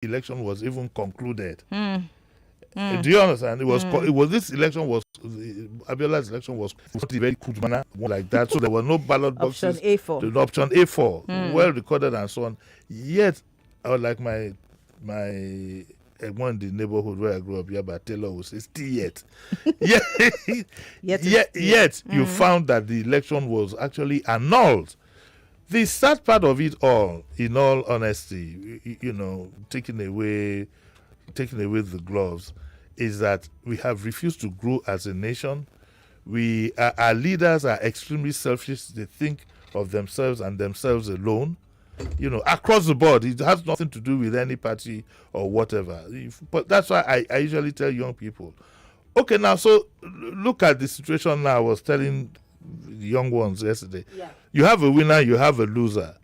election was even concluded. Do you understand? It was this election was Abiola's election was not a very good manner like that. So there were no ballot boxes. Option A4. The option A4, well recorded and so on. Yet, like my one in the neighborhood where I grew up, yeah, but Taylor was still yet. Yet you found that the election was actually annulled. The sad part of it all, in all honesty, taking away the gloves, is that we have refused to grow as a nation. Our leaders are extremely selfish. They think of themselves and themselves alone. Across the board, it has nothing to do with any party or whatever. But that's why I usually tell young people, okay, now, so look at the situation now. I was telling the young ones yesterday. Yeah. You have a winner, you have a loser.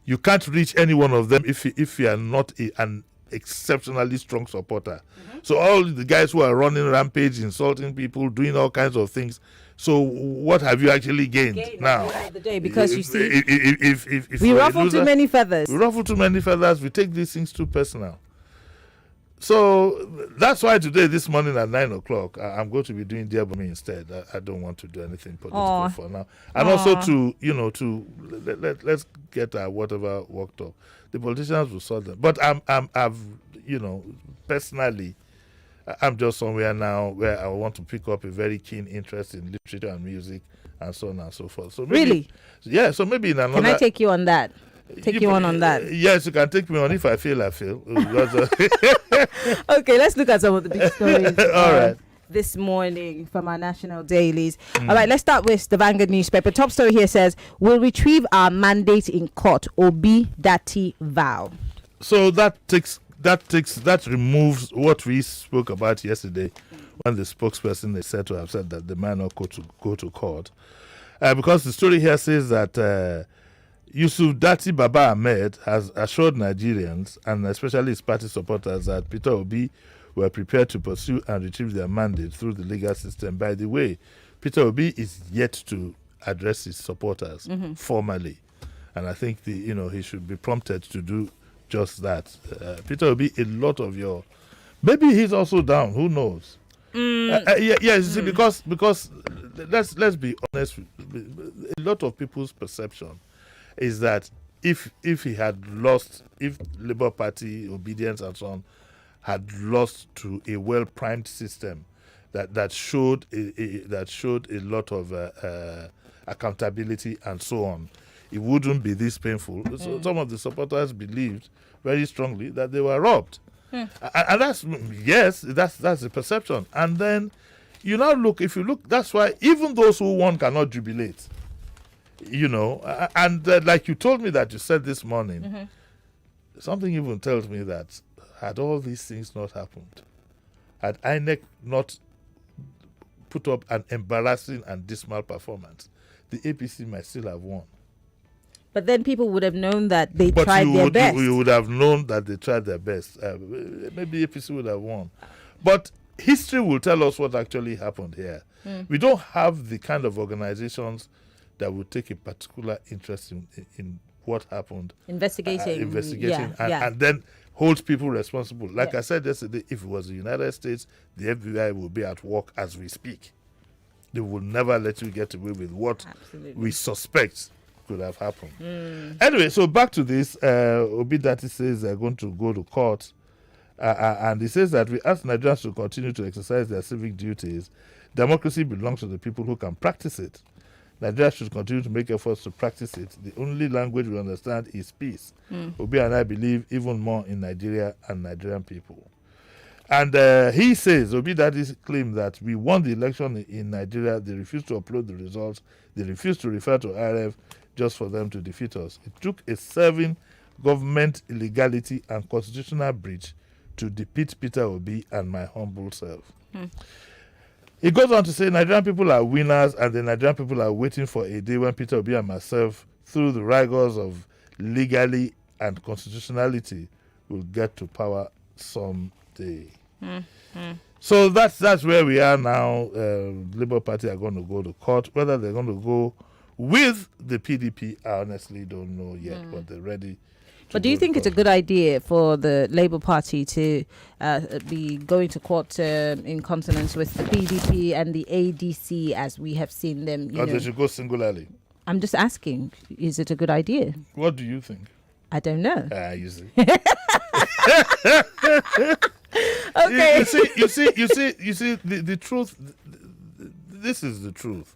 You can't reach any one of them if you are not an exceptionally strong supporter. So all the guys who are running rampage, insulting people, doing all kinds of things. So what have you actually gained now? At the end of the day, because you see, if we ruffle too many feathers. We ruffle too many feathers. We take these things too personal. So that's why today, this morning at 9 o'clock, I'm going to be doing Dear Me instead. I don't want to do anything political for now. And also let's get our whatever worked up. The politicians will sort them. But personally, I'm just somewhere now where I want to pick up a very keen interest in literature and music and so on and so forth. So maybe, really? Yeah, so maybe in another... Can I take you on that? Take you on that? Yes, you can take me on. If I fail, I fail. Okay, let's look at some of the big stories. All right. This morning from our national dailies. All right, let's start with the Vanguard newspaper. Top story here says, "We'll retrieve our mandate in court. Obi Dati vow." So that removes what we spoke about yesterday when the spokesperson is said to have said that they might not go to court. Because the story here says that Yusuf Dati Baba Ahmed has assured Nigerians, and especially his party supporters, that Peter Obi were prepared to pursue and retrieve their mandate through the legal system. By the way, Peter Obi is yet to address his supporters formally, and I think he should be prompted to do just that. Peter Obi, a lot of maybe he's also down. Who knows? See, because let's be honest, a lot of people's perception is that if he had lost, if Labour Party obedience and so on had lost to a well-primed system that showed a lot of accountability and so on, it wouldn't be this painful. So some of the supporters believed very strongly that they were robbed, and that's the perception. And then if you look, that's why even those who won cannot jubilate. And like you told me that you said this morning, something even tells me that had all these things not happened, had INEC not put up an embarrassing and dismal performance, the APC might still have won. But then people would have known that they tried their best. You would have known that they tried their best. Maybe APC would have won. But history will tell us what actually happened here. We don't have the kind of organizations that would take a particular interest in what happened. Investigating. And then hold people responsible. Like I said yesterday, if it was the United States, the FBI will be at work as we speak. They will never let you get away with what we suspect could have happened. Anyway, so back to this. Obi Dati says they're going to go to court. And he says that we ask Nigerians to continue to exercise their civic duties. Democracy belongs to the people who can practice it. Nigeria should continue to make efforts to practice it. The only language we understand is peace. Obi and I believe even more in Nigeria and Nigerian people. And he says, Obi Dati claimed that we won the election in Nigeria. They refused to upload the results. They refused to refer to RF just for them to defeat us. It took a serving government illegality and constitutional breach to defeat Peter Obi and my humble self. He goes on to say, Nigerian people are winners, and the Nigerian people are waiting for a day when Peter Obi and myself, through the rigors of legally and constitutionality, will get to power someday. So that's where we are now. Labour Party are going to go to court. Whether they're going to go with the PDP, I honestly don't know yet, but they're ready But do you think it's a good idea for the Labour Party to be going to court in consonance with the PDP and the ADC as we have seen them? Or they should go singularly? I'm just asking, is it a good idea? What do you think? I don't know. You see. Okay. You see, the truth, this is the truth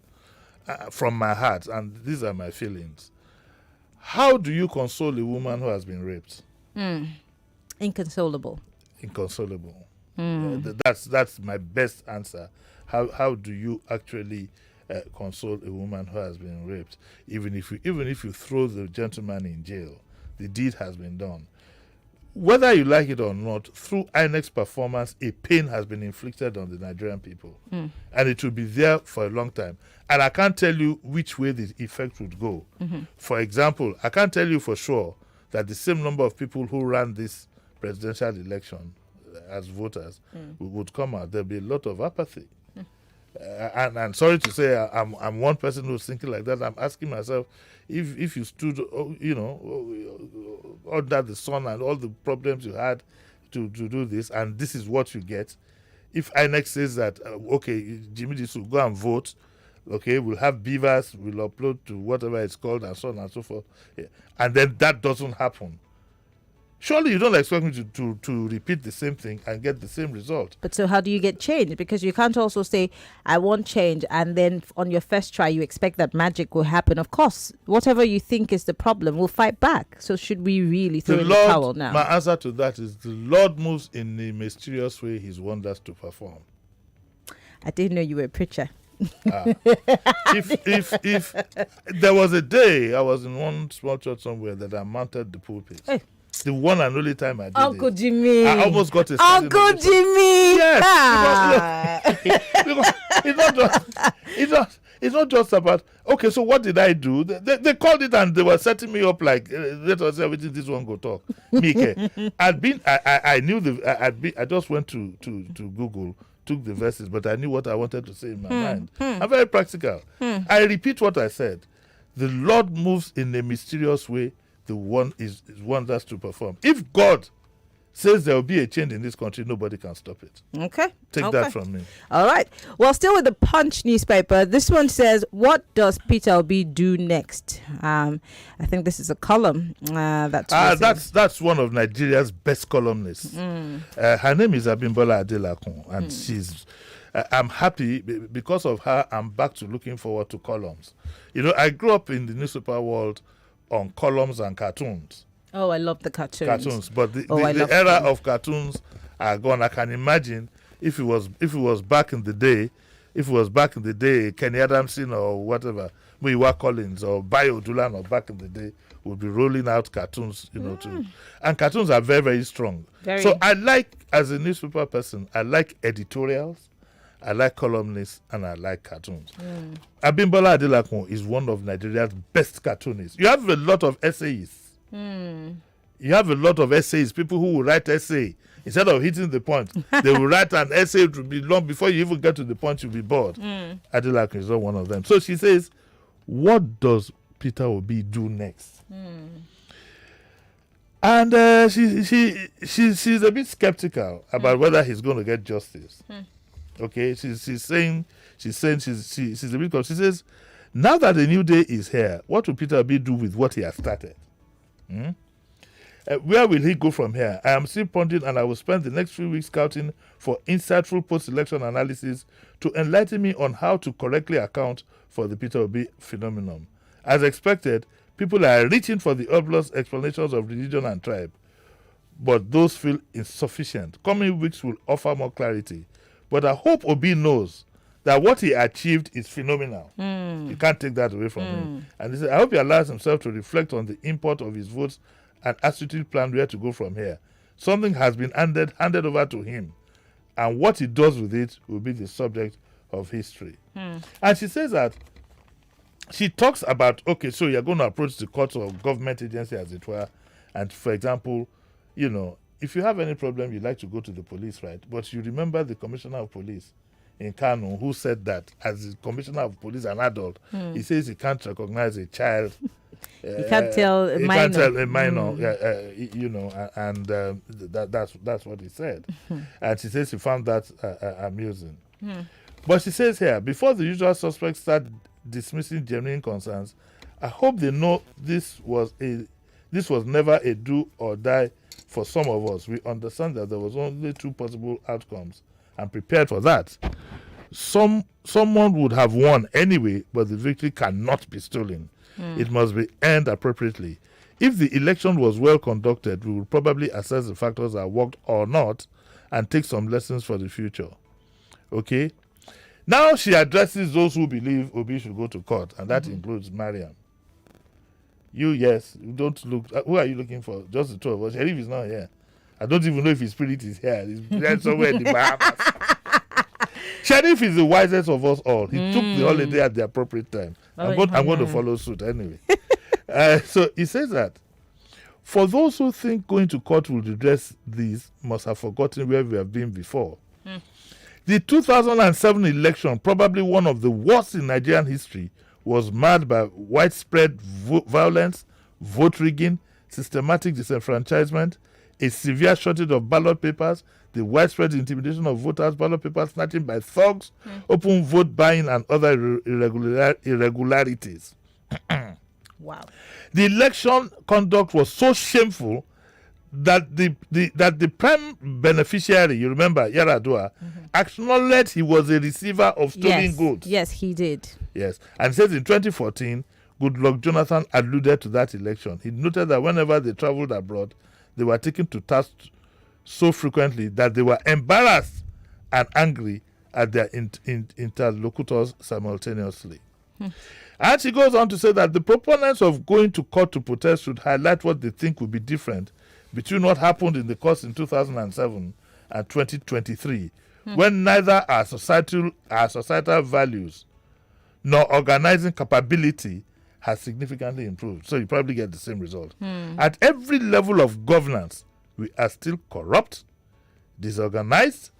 from my heart, and these are my feelings. How do you console a woman who has been raped? Inconsolable. That's my best answer. How do you actually console a woman who has been raped? Even if you throw the gentleman in jail, the deed has been done. Whether you like it or not, through INEC's performance, a pain has been inflicted on the Nigerian people. And it will be there for a long time. And I can't tell you which way the effect would go. For example, I can't tell you for sure that the same number of people who ran this presidential election as voters would come out. There'll be a lot of apathy. And I'm sorry to say, I'm one person who's thinking like that. I'm asking myself, if you stood, under the sun and all the problems you had to do this, and this is what you get. If INEC says that, okay, Jimi Disu, go and vote, okay, we'll have beavers, we'll upload to whatever it's called, and so on and so forth, and then that doesn't happen. Surely you don't expect me to repeat the same thing and get the same result. But so how do you get change? Because you can't also say, I want change, and then on your first try, you expect that magic will happen. Of course, whatever you think is the problem, we'll fight back. So should we really throw in the towel now? My answer to that is the Lord moves in a mysterious way his wonders to perform. I didn't know you were a preacher. If there was a day I was in one small church somewhere that I mounted the pulpit. Hey. The one and only time I did Uncle Jimi. I almost got a Uncle Jimi. Yes. Because it's not just about, okay, so what did I do? They called it and they were setting me up like, let us see everything this one go talk. I just went to Google, took the verses, but I knew what I wanted to say in my mind. I'm very practical. I repeat what I said. The Lord moves in a mysterious way. The one is wonders to perform. If God says there will be a change in this country, nobody can stop it. Okay. Take that from me. All right. Well, still with the Punch newspaper, this one says, what does Peter Obi do next? I think this is a column. That's one of Nigeria's best columnists. Her name is Abimbola Adelakun, and she's... I'm happy because of her. I'm back to looking forward to columns. I grew up in the newspaper world on columns and cartoons. Oh, I love the cartoons. But the era of cartoons are gone. I can imagine if it was back in the day, Kenny Adamson or whatever, Muyiwa Collins or Bayo Dulan back in the day would be rolling out cartoons, too. And cartoons are very, very strong. So I like, as a newspaper person, I like editorials, I like columnists, and I like cartoons. Abimbola Adelakun is one of Nigeria's best cartoonists. You have a lot of essayists. You have a lot of essayists, people who will write essay. Instead of hitting the point, they will write an essay to be long. Before you even get to the point, you'll be bored. Adelakun is not one of them. So she says, what does Peter Obi do next? And she's a bit skeptical about whether he's going to get justice. Okay, she's a bit. She says, now that a new day is here, what will Peter Obi do with what he has started? Where will he go from here? I am still pondering, and I will spend the next few weeks scouting for insightful post-election analysis to enlighten me on how to correctly account for the Peter Obi phenomenon. As expected, people are reaching for the obvious explanations of religion and tribe, but those feel insufficient. Coming weeks will offer more clarity. But I hope Obi knows that what he achieved is phenomenal. You can't take that away from him. And he said, I hope he allows himself to reflect on the import of his votes and astutely plan where to go from here. Something has been handed over to him, and what he does with it will be the subject of history. And she says that, she talks about, okay, so you're going to approach the courts of government agency, as it were, and for example, if you have any problem, you like to go to the police, right? But you remember the commissioner of police in Kano who said that as the commissioner of police, an adult, he says he can't recognize a child You can't tell a you minor. can't tell a minor, and that's what he said. And she says she found that amusing. But she says here, before the usual suspects start dismissing genuine concerns, I hope they know this was never a do or die for some of us. We understand that there was only 2 possible outcomes and prepared for that. Someone would have won anyway, but the victory cannot be stolen. It must be earned appropriately. If the election was well conducted, we would probably assess the factors that worked or not and take some lessons for the future. Okay? Now she addresses those who believe Obi should go to court, and that includes Maryann. You don't look. Who are you looking for? Just the 2 of us. Sheriff is not here. I don't even know if his spirit is here. He's there somewhere in the Bahamas. Sheriff is the wisest of us all. He took the holiday at the appropriate time. I'm going to follow suit anyway. So he says that for those who think going to court will redress these must have forgotten where we have been before. The 2007 election, probably one of the worst in Nigerian history, was marred by widespread violence, vote rigging, systematic disenfranchisement, a severe shortage of ballot papers, the widespread intimidation of voters, ballot paper snatching by thugs, open vote buying, and other irregularities. Wow. The election conduct was so shameful that the prime beneficiary, you remember, Yaradua, acknowledged he was a receiver of stolen goods. Yes, he did. Yes. And says in 2014, Goodluck Jonathan alluded to that election. He noted that whenever they traveled abroad, they were taken to task so frequently that they were embarrassed and angry at their interlocutors simultaneously. And she goes on to say that the proponents of going to court to protest should highlight what they think would be different between what happened in the courts in 2007 and 2023, when neither our societal values nor organizing capability has significantly improved. So you probably get the same result. At every level of governance, we are still corrupt, disorganized,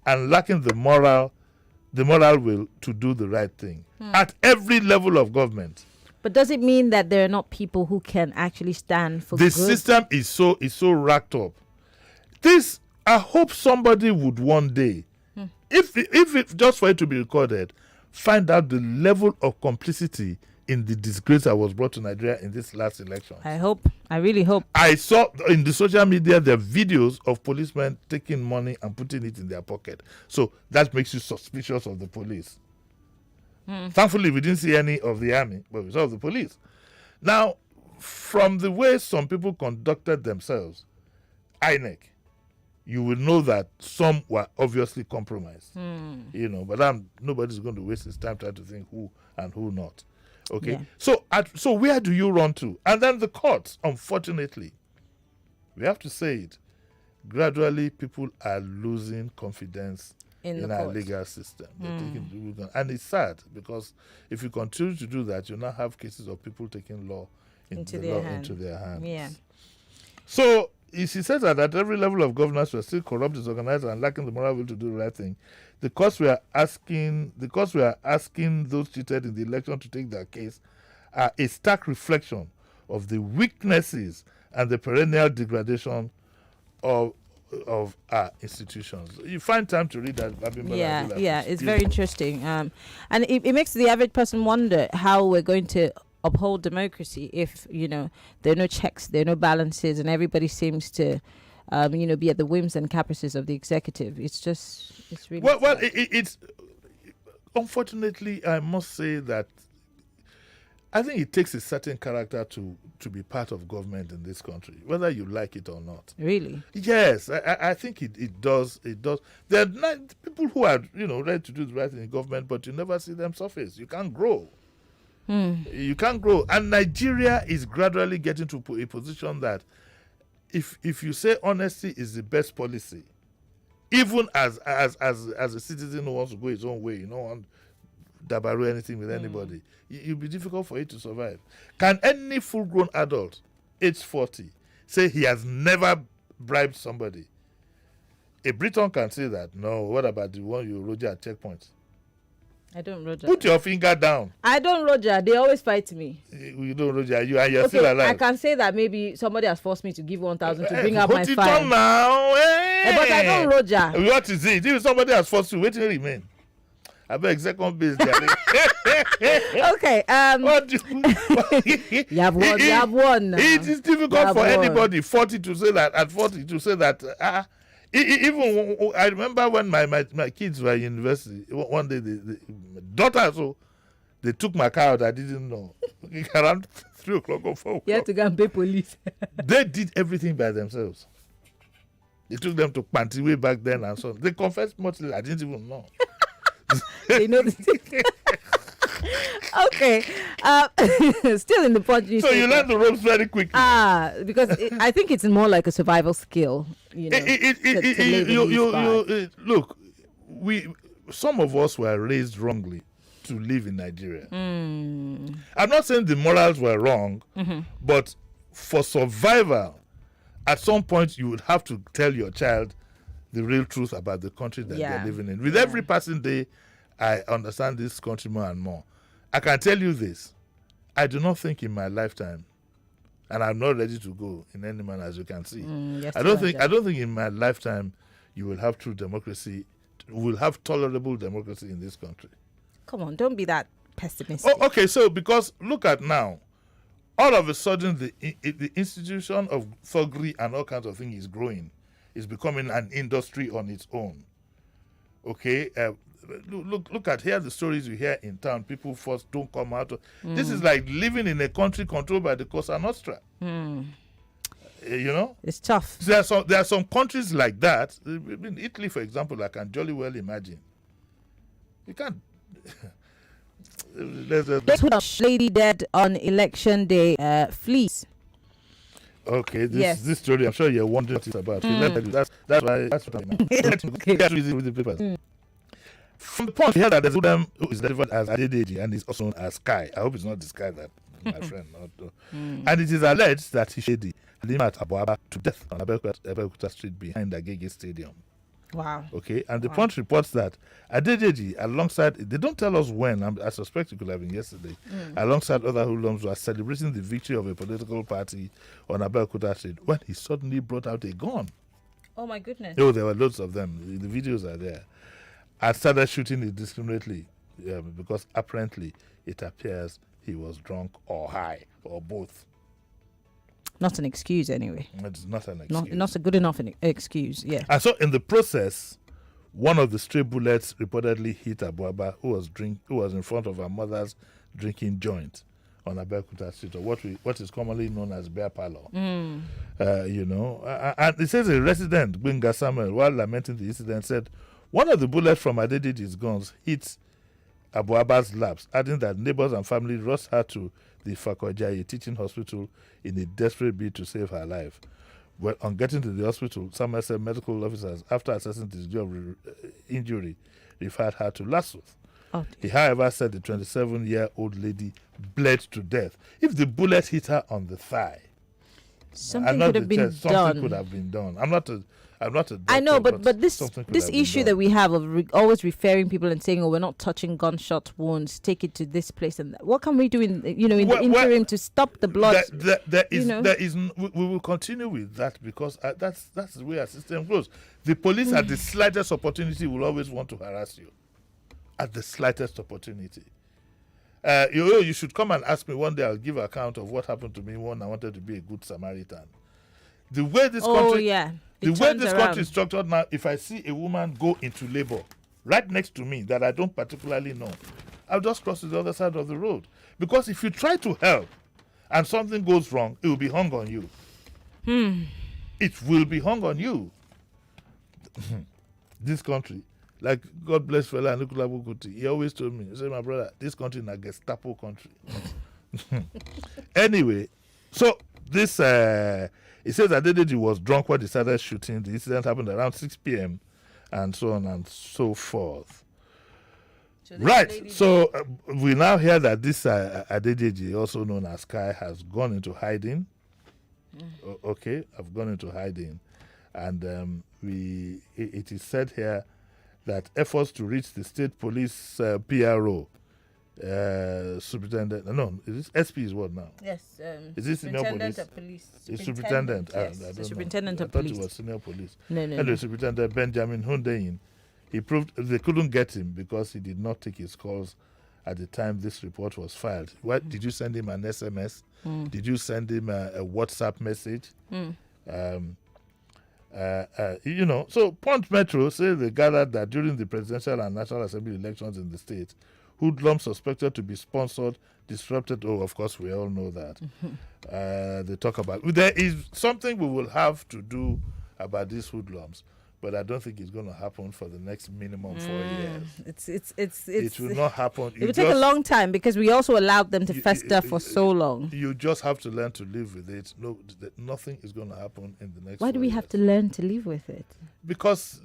and lacking the moral will to do the right thing. At every level of government. But does it mean that there are not people who can actually stand for the good? system is so racked up? This, I hope somebody would one day, if it, just for it to be recorded, find out the level of complicity in the disgrace that was brought to Nigeria in this last election. I really hope. I saw in the social media there are videos of policemen taking money and putting it in their pocket. So that makes you suspicious of the police. Thankfully, we didn't see any of the army, but we saw the police. Now, from the way some people conducted themselves, INEC, you will know that some were obviously compromised. But nobody's going to waste his time trying to think who and who not. Okay, yeah. So where do you run to? And then the courts, unfortunately, we have to say it, gradually people are losing confidence in our legal system. And it's sad, because if you continue to do that, you now have cases of people taking law into their hands. Yeah. So she says that at every level of governance, we are still corrupt, disorganized, and lacking the moral will to do the right thing. The courts we are asking those cheated in the election to take their case are a stark reflection of the weaknesses and the perennial degradation of our institutions. You find time to read that. Yeah, it's very interesting. And it makes the average person wonder how we're going to uphold democracy if there are no checks, there are no balances, and everybody seems to be at the whims and caprices of the executive. It's really it's unfortunately, I must say that I think it takes a certain character to be part of government in this country, whether you like it or not. Really? Yes, I think it does. It does. There are people who are ready to do the right thing in government, but you never see them surface. You can't grow. You can't grow, and Nigeria is gradually getting to a position that if you say honesty is the best policy, even as a citizen who wants to go his own way, you don't want dabaru anything with anybody, it'll be difficult for it to survive. Can any full-grown adult, age 40, say he has never bribed somebody? A Briton can say that. No, what about the one you rode at checkpoints? I don't, Roger. Put your finger down. I don't, Roger. They always fight me. You don't, Roger. You're still alive. I can say that maybe somebody has forced me to give 1,000 to bring out my file. file. Now. Hey. But I don't, Roger. What is it? If somebody has forced you, wait till remain. I beg second base. Okay. What do you have won. You have won. It is difficult for anybody 40 to say that. At 40 to say that. Even I remember when my kids were in university. One day, the daughter, so they took my car out. I didn't know. Around 3 o'clock or 4 o'clock. You had to go and pay police. They did everything by themselves. They took them to Panty way back then and so on. They confessed much later. I didn't even know. They know the Okay. Still in the punch. So you learn the ropes very quickly. Because I think it's more like a survival skill. You know. Look, some of us were raised wrongly to live in Nigeria. I'm not saying the morals were wrong, but for survival, at some point you would have to tell your child the real truth about the country that they're living in. With every passing day, I understand this country more and more. I can tell you this. I do not think in my lifetime, and I'm not ready to go in any manner, as you can see. I don't think in my lifetime you will have true democracy, will have tolerable democracy in this country. Come on, don't be that pessimistic. Oh, okay, so because look at now, all of a sudden the institution of thuggery and all kinds of things is growing. It's becoming an industry on its own. Okay, look at here the stories you hear in town. People first don't come out. This is like living in a country controlled by the Cosa Nostra. You know, it's tough. There are some countries like that. In Italy, for example, I can jolly well imagine. You can't. Lady dead on election day flees. Okay, this story, I'm sure you're wondering what it's about. That's what I'm with the papers. From the point here that there's a them who is delivered as Adedeji and is also known as Sky. I hope it's not the Sky that my friend. And it is alleged that he shaded Limat Abuaba to death on Abeokuta Street behind the Agege Stadium. Wow. Okay, and the Punch reports that Adedeji, alongside, they don't tell us when, I suspect it could have been yesterday, alongside other hoodlums, was celebrating the victory of a political party on Abeokuta Street when he suddenly brought out a gun. Oh my goodness. Oh, there were loads of them. The videos are there. And started shooting indiscriminately because apparently it appears he was drunk or high or both. Not an excuse, anyway. It's not an excuse. Not a good enough excuse, yeah. And so in the process, one of the stray bullets reportedly hit Abuaba, who was in front of her mother's drinking joint on Abeokuta Street, or what is commonly known as bear parlor. You know, and it says a resident, Gbenga Samuel, while lamenting the incident, said one of the bullets from Adedeji's guns hit Abuaba's laps, adding that neighbors and family rushed her to the Fakojaye teaching hospital in a desperate bid to save her life. Well, on getting to the hospital, Samuel said medical officers, after assessing the degree of injury, referred her to Lassos. He, however, said the 27-year-old lady bled to death. If the bullet hit her on the thigh, something could have been done. Something could have been done. I'm not a doctor, I know, but this issue that we have of always referring people and saying, "Oh, we're not touching gunshot wounds. Take it to this place and that." What can we do in the interim to stop the blood? We will continue with that because that's the way our system goes. The police at the slightest opportunity will always want to harass you. At the slightest opportunity. You should come and ask me one day. I'll give an account of what happened to me when I wanted to be a good Samaritan. The way this country, country is structured now, if I see a woman go into labor right next to me that I don't particularly know, I'll just cross to the other side of the road. Because if you try to help and something goes wrong, it will be hung on you. It will be hung on you. This country, like God bless fella Nicola Bukuti, he always told me, he said, my brother, this country is a Gestapo country. Anyway, so this, it says that Adedeji was drunk when they started shooting. The incident happened around 6 p.m. and so on and so forth. Right, so we now hear that this Adedeji, also known as Sky, has gone into hiding. Okay, I've gone into hiding. And it is said here that efforts to reach the state police PRO superintendent. No, is this SP is what now? Yes. Is this senior police? Of police. It's superintendent. Yes, I don't the know. superintendent I of thought police. it was senior police. No. Anyway, Superintendent Benjamin Hundeyin, he proved they couldn't get him because he did not take his calls at the time this report was filed. What did you send him an SMS? Did you send him a WhatsApp message? So Punch Metro says they gathered that during the presidential and national assembly elections in the state, hoodlums suspected to be sponsored disrupted. Oh, of course, we all know that. They talk about there is something we will have to do about these hoodlums, but I don't think it's going to happen for the next minimum 4 years. It will not happen. It will take a long time because we also allowed them to fester for so long. You just have to learn to live with it. No, nothing is going to happen in the next. Why do we have to learn to live with it? Because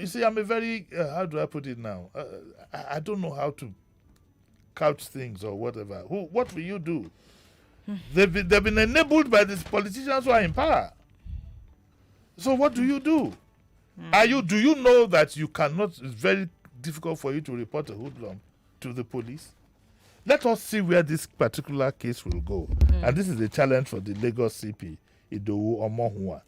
you see, I'm a very how do I put it now? I don't know how to couch things or whatever. What will you do? They've been enabled by these politicians who are in power. So what do you do? Do you know that you cannot? It's very difficult for you to report a hoodlum to the police. Let us see where this particular case will go. And this is a challenge for the Lagos CP, Idowu Omohua.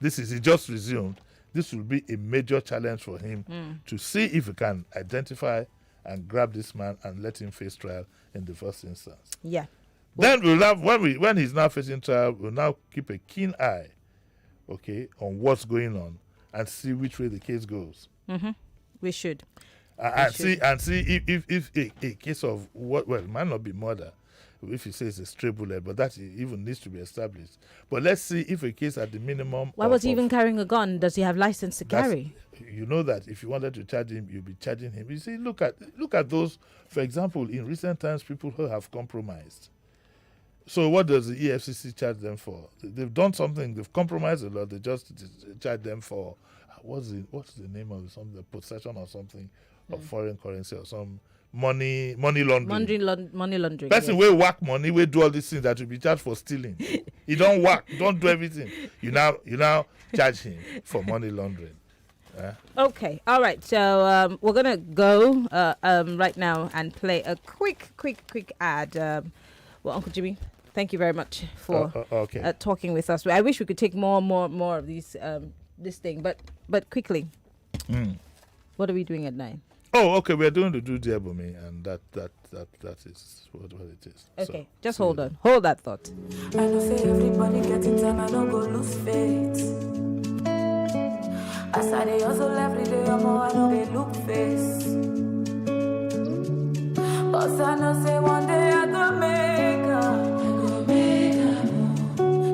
He just resumed. This will be a major challenge for him to see if he can identify and grab this man and let him face trial in the first instance. Yeah. Then we'll have when he's now facing trial, we'll now keep a keen eye, on what's going on and see which way the case goes. We should. See if a case of it might not be murder, if he says a stray bullet, but that even needs to be established. But let's see if a case at the minimum. Why was he even carrying a gun? Does he have license to carry? You know that if you wanted to charge him, you'll be charging him. You see, look at those. For example, in recent times, people who have compromised. So what does the EFCC charge them for? They've done something. They've compromised a lot. They just charge them for what's the name of something? The possession or something of foreign currency or some money laundering. Money laundering. Person will whack money, will do all these things that will be charged for stealing. You don't whack, don't do everything. You now charge him for money laundering. Okay, all right. So we're gonna go right now and play a quick ad. Uncle Jimmy, thank you very much for talking with us. I wish we could take more of these this thing, but quickly. What are we doing at 9? Oh, okay. We're doing the Do Diabome, and that is what it is. Okay, so, just hold on. Hold that thought. I know say everybody getting time, I don't go lose faith. As I dey hustle every day, I know they look face. Cause I know say one day I go make her.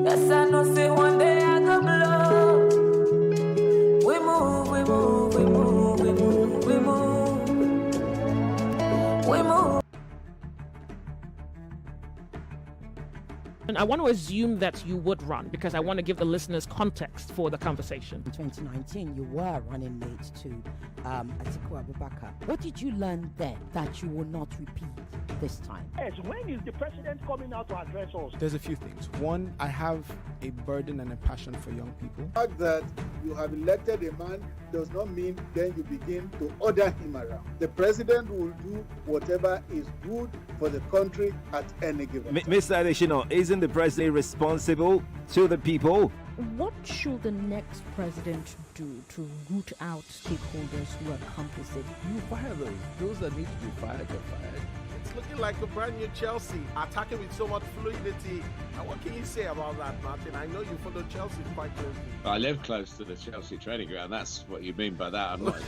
Yes, I know say one day I go blow. We move. And I want to assume that you would run because I want to give the listeners context for the conversation. In 2019, you were running mate to Atiku Abubakar. What did you learn then that you will not repeat this time? Yes, when is the president coming out to address us? There's a few things. One, I have a burden and a passion for young people. The fact that you have elected a man does not mean then you begin to order him around. The president will do whatever is good for the country at any given time. Mr. Adeshino, isn't the president responsible to the people? What should the next president do to root out stakeholders who are complicit? You fire those that need to be fired are fired. It's looking like a brand new Chelsea, attacking with so much fluidity. And what can you say about that, Martin? I know you follow Chelsea quite closely. I live close to the Chelsea training ground. That's what you mean by that. I'm not.